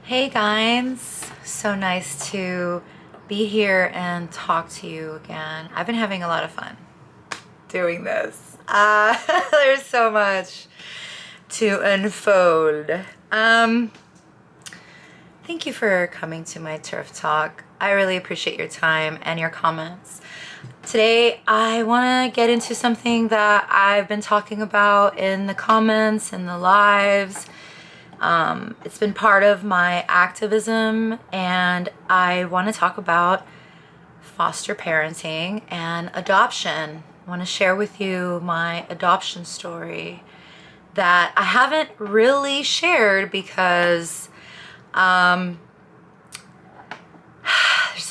Hey guys, so nice to be here and talk to you again. I've been having a lot of fun doing this. There's so much to unfold. Thank you for coming to my Turf Talk. I really appreciate your time and your comments. Today, I want to get into something that I've been talking about in the comments and the lives. It's been part of my activism, and I want to talk about foster parenting and adoption. I want to share with you my adoption story that I haven't really shared because there's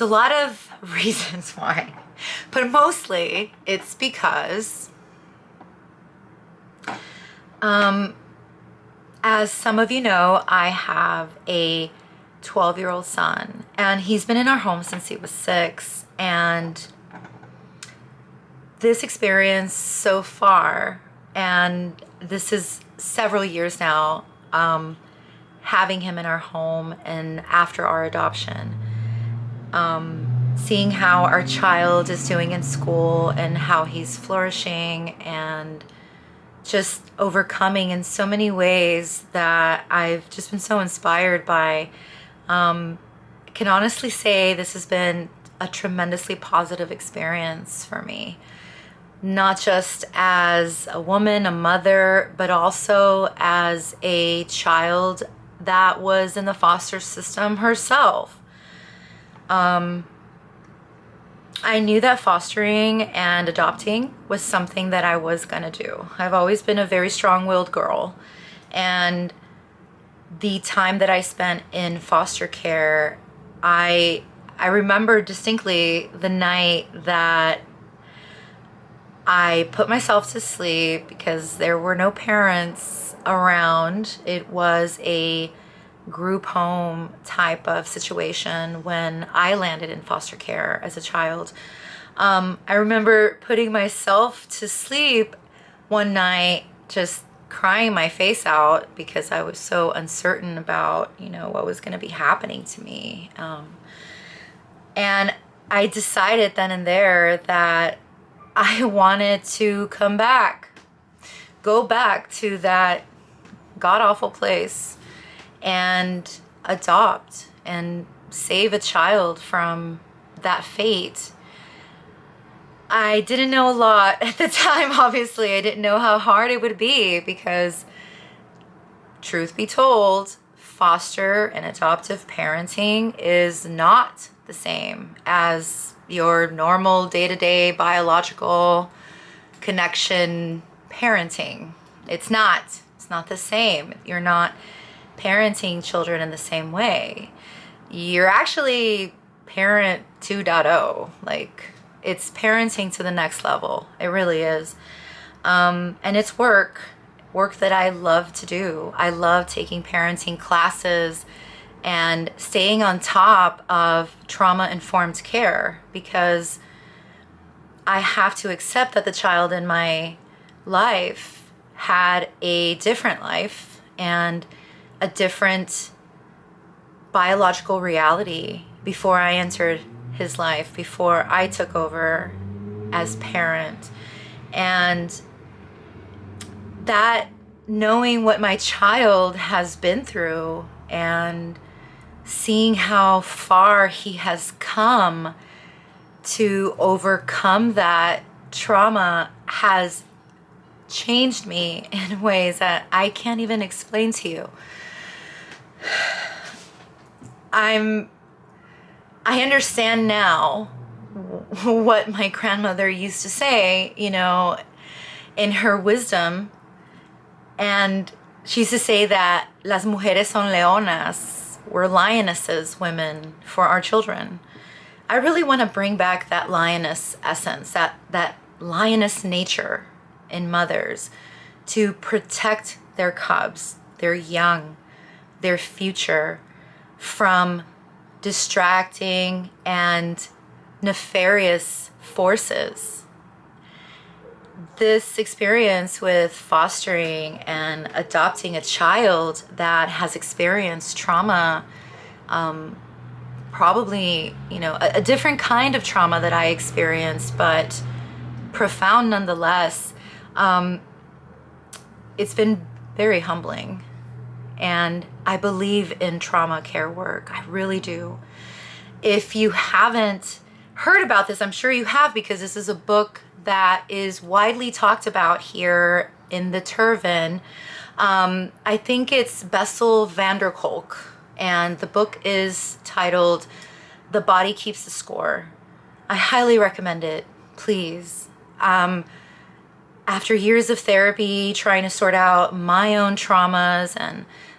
a lot of reasons why, but mostly it's because as some of you know, I have a 12-year-old son, and he's been in our home since he was 6. And this experience so far, and this is several years now, having him in our home and after our adoption, seeing how our child is doing in school and how he's flourishing and just overcoming in so many ways that I've just been so inspired by. I can honestly say this has been a tremendously positive experience for me, not just as a woman, a mother, but also as a child that was in the foster system herself. I knew that fostering and adopting was something that I was gonna do. I've always been a very strong-willed girl, and the time that I spent in foster care, I remember distinctly the night that I put myself to sleep because there were no parents around. It was a group home type of situation when I landed in foster care as a child. I remember putting myself to sleep one night, just crying my face out because I was so uncertain about, what was going to be happening to me. And I decided then and there that I wanted to come back, go back to that god-awful place and adopt and save a child from that fate. I didn't know a lot at the time, obviously. I didn't know how hard it would be because, truth be told, foster and adoptive parenting is not the same as your normal day-to-day biological connection parenting. It's not the same. You're not parenting children in the same way. You're actually parent 2.0. Like, it's parenting to the next level. It really is. And it's work that I love to do. I love taking parenting classes and staying on top of trauma-informed care because I have to accept that the child in my life had a different life and a different biological reality before I entered his life, before I took over as parent. And that knowing what my child has been through and seeing how far he has come to overcome that trauma has changed me in ways that I can't even explain to you. I understand now what my grandmother used to say, in her wisdom. And she used to say that las mujeres son leonas. We're lionesses, women, for our children. I really want to bring back that lioness essence, that lioness nature in mothers to protect their cubs, their young, their future from distracting and nefarious forces. This experience with fostering and adopting a child that has experienced trauma Probably, you know, a different kind of trauma that I experienced, but profound nonetheless. It's been very humbling. And I believe in trauma care work. I really do. If you haven't heard about this, I'm sure you have, because this is a book that is widely talked about here in the Turven. I think it's Bessel van der Kolk, and the book is titled The Body Keeps the Score. I highly recommend it, please. After years of therapy, trying to sort out my own traumas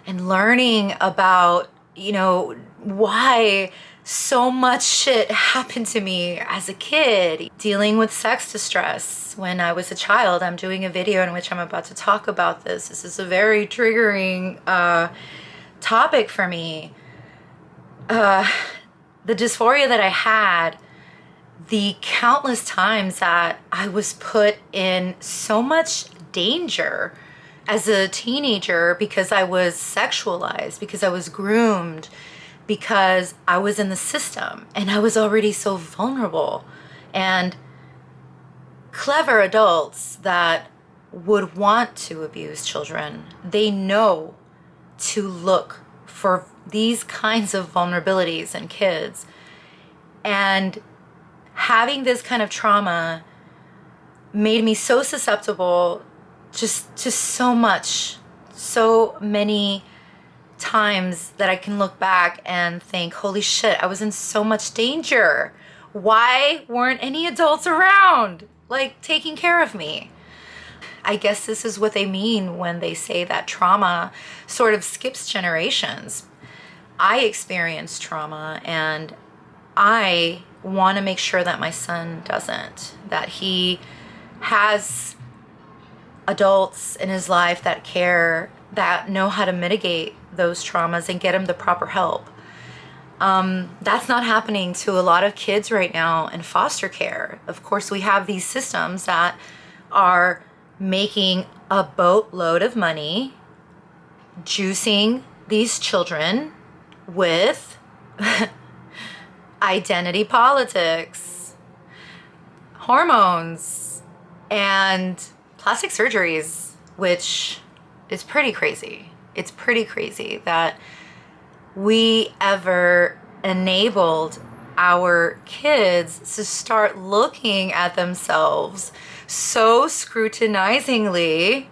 and learning about, you know, why so much shit happened to me as a kid, dealing with sex distress when I was a child. I'm doing a video in which I'm about to talk about this. This is a very triggering topic for me. The dysphoria that I had, the countless times that I was put in so much danger as a teenager because I was sexualized, because I was groomed, because I was in the system and I was already so vulnerable. And clever adults that would want to abuse children, they know to look for these kinds of vulnerabilities in kids. And having this kind of trauma made me so susceptible just to so much, so many times that I can look back and think, holy shit, I was in so much danger. Why weren't any adults around, like, taking care of me? I guess this is what they mean when they say that trauma sort of skips generations. I experienced trauma, and I want to make sure that my son doesn't, that he has adults in his life that care, that know how to mitigate those traumas and get him the proper help. That's not happening to a lot of kids right now in foster care. Of course, we have these systems that are making a boatload of money, juicing these children with identity politics, hormones, and plastic surgeries, which is pretty crazy. It's pretty crazy that we ever enabled our kids to start looking at themselves so scrutinizingly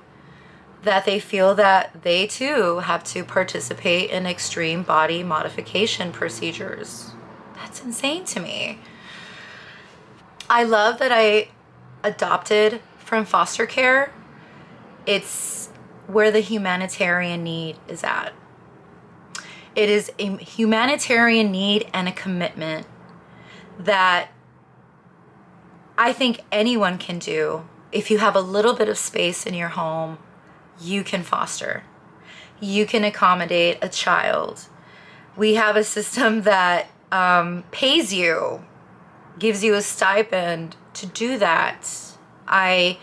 that they feel that they too have to participate in extreme body modification procedures. That's insane to me. I love that I adopted from foster care. It's where the humanitarian need is at. It is a humanitarian need and a commitment that I think anyone can do. If you have a little bit of space in your home, you can foster. You can accommodate a child. We have a system that pays you, gives you a stipend to do that. I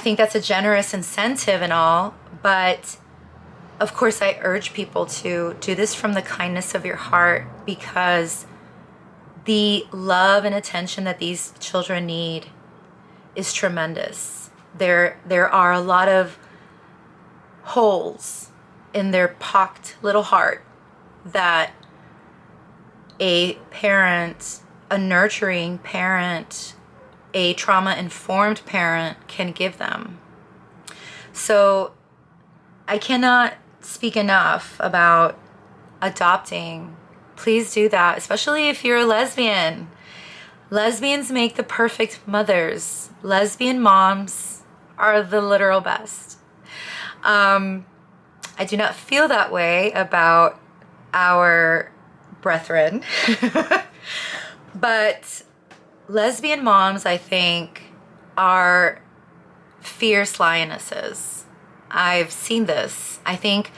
think that's a generous incentive and all, but of course I urge people to do this from the kindness of your heart, because the love and attention that these children need is tremendous. There are a lot of holes in their pocked little heart that a parent, a nurturing parent, a trauma-informed parent can give them. So I cannot speak enough about adopting. Please do that, especially if you're a lesbian. Lesbians make the perfect mothers. Lesbian moms are the literal best. I do not feel that way about our brethren. But lesbian moms, I think, are fierce lionesses. I've seen this. I think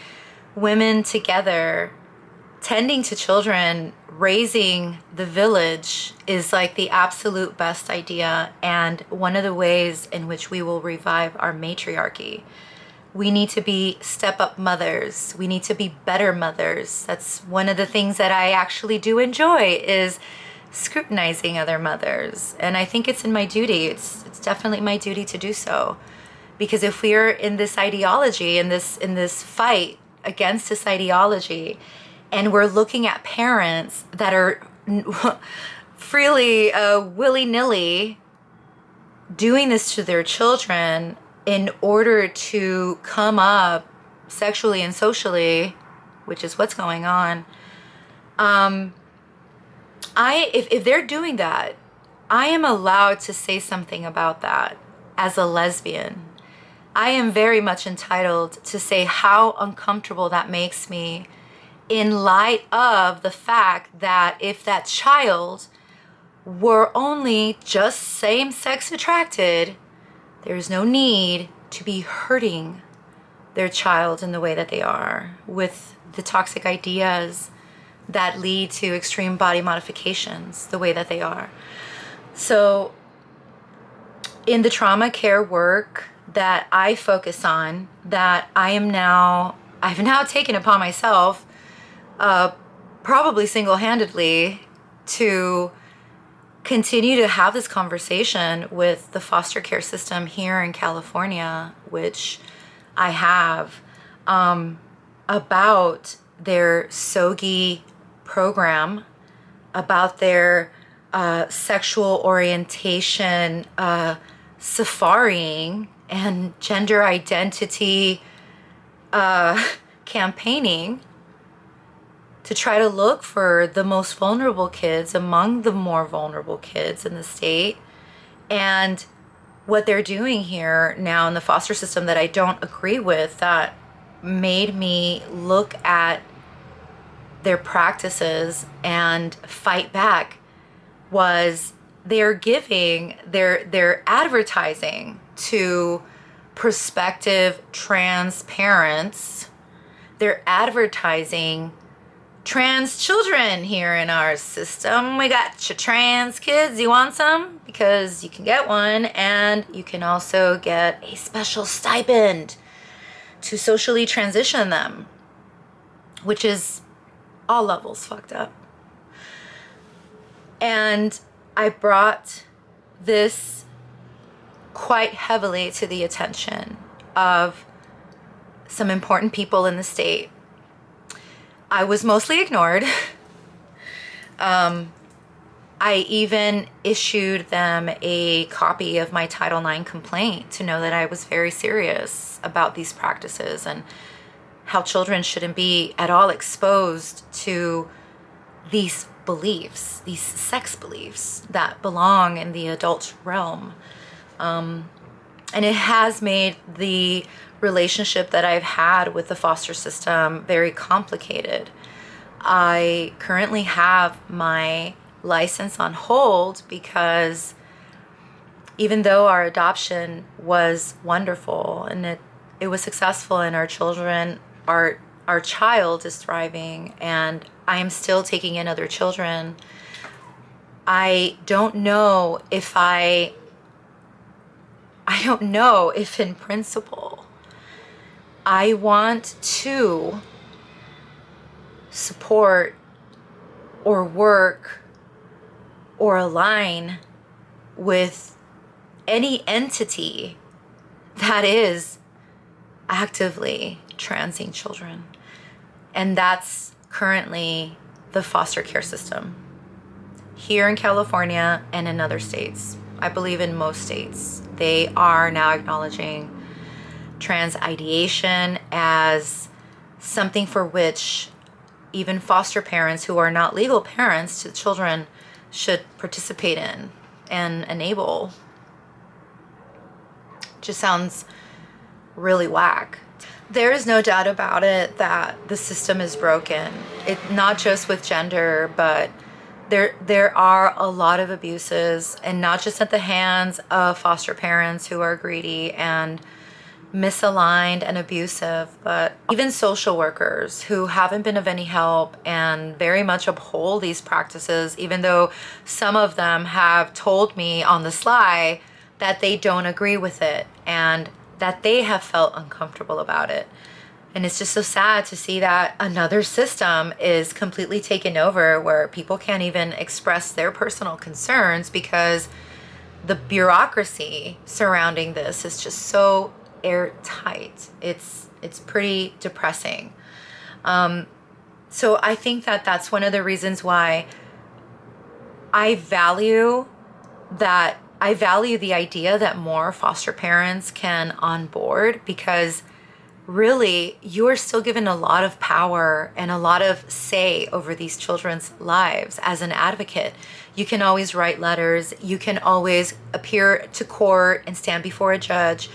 women together, tending to children, raising the village is like the absolute best idea, and one of the ways in which we will revive our matriarchy. We need to be step-up mothers. We need to be better mothers. That's one of the things that I actually do enjoy, is scrutinizing other mothers. And I think it's in my duty. It's definitely my duty to do so. Because if we're in this ideology, in this fight against this ideology, and we're looking at parents that are freely, willy-nilly doing this to their children in order to come up sexually and socially, which is what's going on, if they're doing that, I am allowed to say something about that as a lesbian. I am very much entitled to say how uncomfortable that makes me, in light of the fact that if that child were only just same-sex attracted, there's no need to be hurting their child in the way that they are, with the toxic ideas that lead to extreme body modifications the way that they are. So in the trauma care work that I focus on, that I've now taken upon myself, probably single-handedly, to continue to have this conversation with the foster care system here in California, which I have, about their SOGI program, about their sexual orientation safaring and gender identity campaigning, to try to look for the most vulnerable kids among the more vulnerable kids in the state. And what they're doing here now in the foster system that I don't agree with, that made me look at their practices and fight back, was they're advertising to prospective trans parents. They're advertising trans children here in our system. We got your trans kids. You want some? Because you can get one, and you can also get a special stipend to socially transition them, which is all levels fucked up. And I brought this quite heavily to the attention of some important people in the state. I was mostly ignored. I even issued them a copy of my Title IX complaint to know that I was very serious about these practices and how children shouldn't be at all exposed to these beliefs, these sex beliefs that belong in the adult realm. And it has made the relationship that I've had with the foster system very complicated. I currently have my license on hold because even though our adoption was wonderful and it was successful, and our child is thriving, and I am still taking in other children, I don't know if in principle I want to support or work or align with any entity that is actively transing children. And that's currently the foster care system here in California and in other states. I believe in most states, they are now acknowledging trans ideation as something for which even foster parents who are not legal parents to children should participate in and enable. Just sounds really whack. There is no doubt about it that the system is broken. Not just with gender, but there are a lot of abuses, and not just at the hands of foster parents who are greedy and misaligned and abusive, but even social workers who haven't been of any help and very much uphold these practices, even though some of them have told me on the sly that they don't agree with it. And that they have felt uncomfortable about it. And it's just so sad to see that another system is completely taken over, where people can't even express their personal concerns because the bureaucracy surrounding this is just so airtight. It's pretty depressing. So I think that that's one of the reasons why I value the idea that more foster parents can onboard, because really, you are still given a lot of power and a lot of say over these children's lives as an advocate. You can always write letters. You can always appear to court and stand before a judge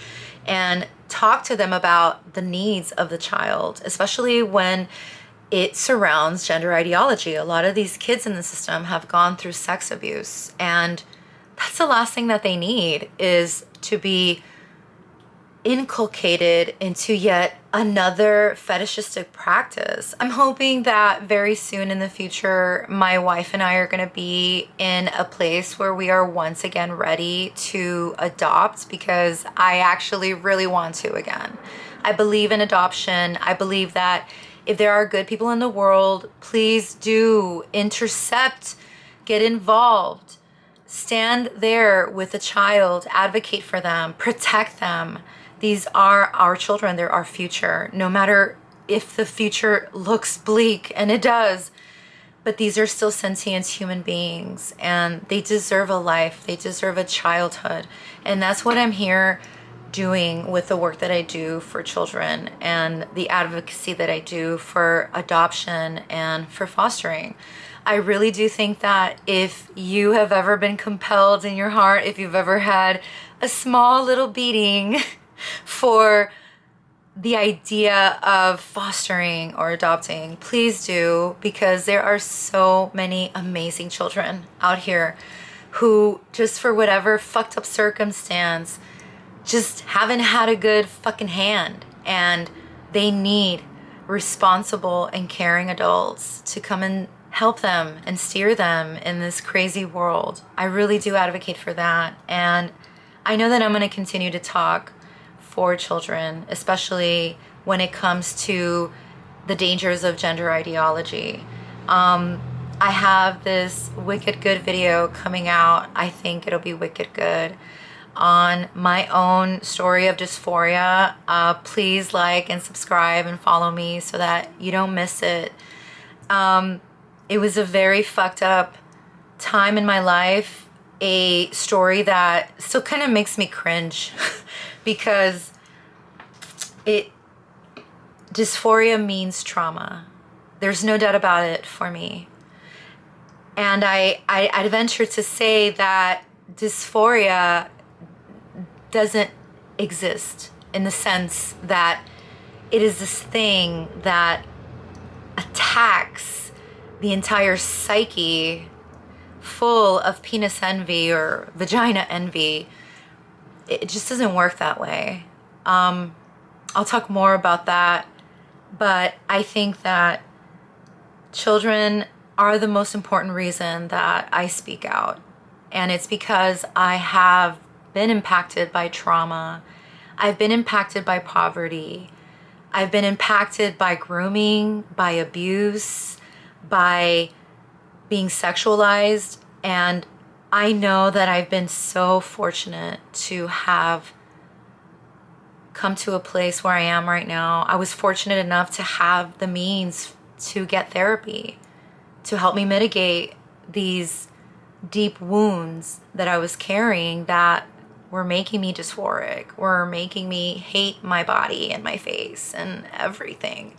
and talk to them about the needs of the child, especially when it surrounds gender ideology. A lot of these kids in the system have gone through sex abuse, and that's the last thing that they need, is to be inculcated into yet another fetishistic practice. I'm hoping that very soon in the future, my wife and I are going to be in a place where we are once again ready to adopt, because I actually really want to again. I believe in adoption. I believe that if there are good people in the world, please do intercept, get involved, stand there with a child, advocate for them, protect them. These are our children. They're our future, no matter if the future looks bleak, and it does. But these are still sentient human beings, and they deserve a life. They deserve a childhood. And that's what I'm here doing with the work that I do for children and the advocacy that I do for adoption and for fostering. I really do think that if you have ever been compelled in your heart, if you've ever had a small little beating for the idea of fostering or adopting, please do, because there are so many amazing children out here who, just for whatever fucked up circumstance, just haven't had a good fucking hand, and they need responsible and caring adults to come and help them and steer them in this crazy world. I really do advocate for that, and I know that I'm going to continue to talk for children, especially when it comes to the dangers of gender ideology. I have this Wicked Good video coming out. I think it'll be wicked good, on my own story of dysphoria. Please like and subscribe and follow me so that you don't miss it. It was a very fucked up time in my life, a story that still kind of makes me cringe because dysphoria means trauma. There's no doubt about it for me. And I'd venture to say that dysphoria doesn't exist, in the sense that it is this thing that attacks the entire psyche, full of penis envy or vagina envy. It just doesn't work that way. I'll talk more about that, but I think that children are the most important reason that I speak out. And it's because I have been impacted by trauma. I've been impacted by poverty. I've been impacted by grooming, by abuse, by being sexualized. And I know that I've been so fortunate to have come to a place where I am right now. I was fortunate enough to have the means to get therapy to help me mitigate these deep wounds that I was carrying that were making me dysphoric, were making me hate my body and my face and everything.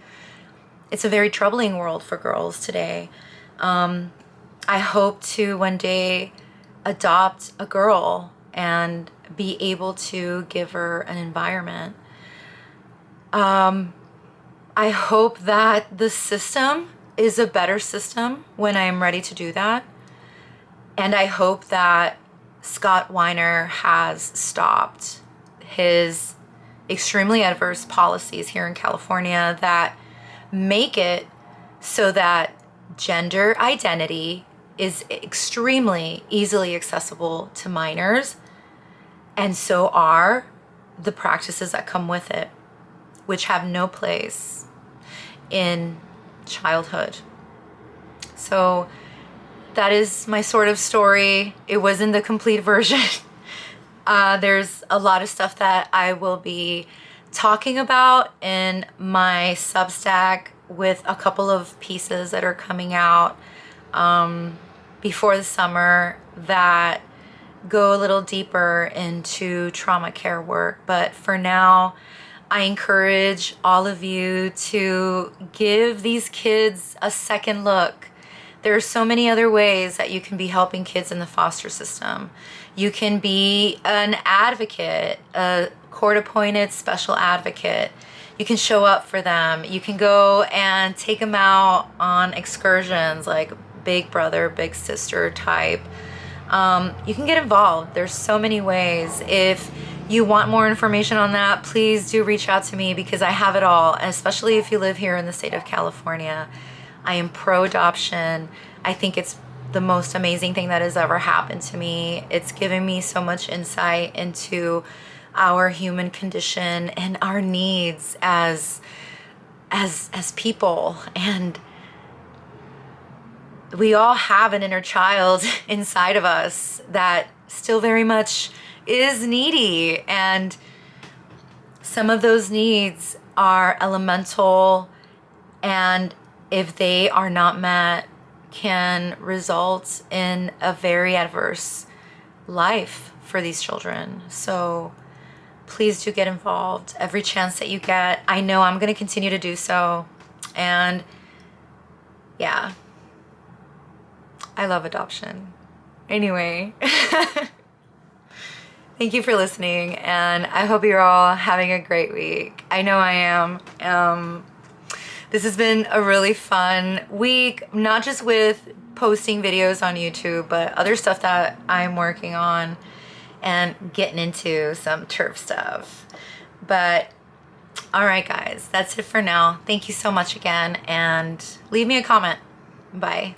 It's a very troubling world for girls today. I hope to one day adopt a girl and be able to give her an environment. I hope that the system is a better system when I am ready to do that. And I hope that Scott Weiner has stopped his extremely adverse policies here in California that make it so that gender identity is extremely easily accessible to minors, and so are the practices that come with it, which have no place in childhood. So that is my sort of story. It wasn't the complete version. There's a lot of stuff that I will be talking about in my Substack, with a couple of pieces that are coming out before the summer that go a little deeper into trauma care work. But for now, I encourage all of you to give these kids a second look. There are so many other ways that you can be helping kids in the foster system. You can be an advocate, a court-appointed special advocate. You can show up for them. You can go and take them out on excursions, like big brother, big sister type. You can get involved. There's so many ways. If you want more information on that, please do reach out to me, because I have it all, and especially if you live here in the state of California. I am pro-adoption. I think it's the most amazing thing that has ever happened to me. It's given me so much insight into our human condition and our needs as people. And we all have an inner child inside of us that still very much is needy, and some of those needs are elemental, and if they are not met, can result in a very adverse life for these children. So please do get involved every chance that you get. I know I'm going to continue to do so. And yeah, I love adoption. Anyway, thank you for listening, and I hope you're all having a great week. I know I am. This has been a really fun week, not just with posting videos on YouTube, but other stuff that I'm working on and getting into some turf stuff. But all right, guys, that's it for now. Thank you so much again, and leave me a comment. Bye.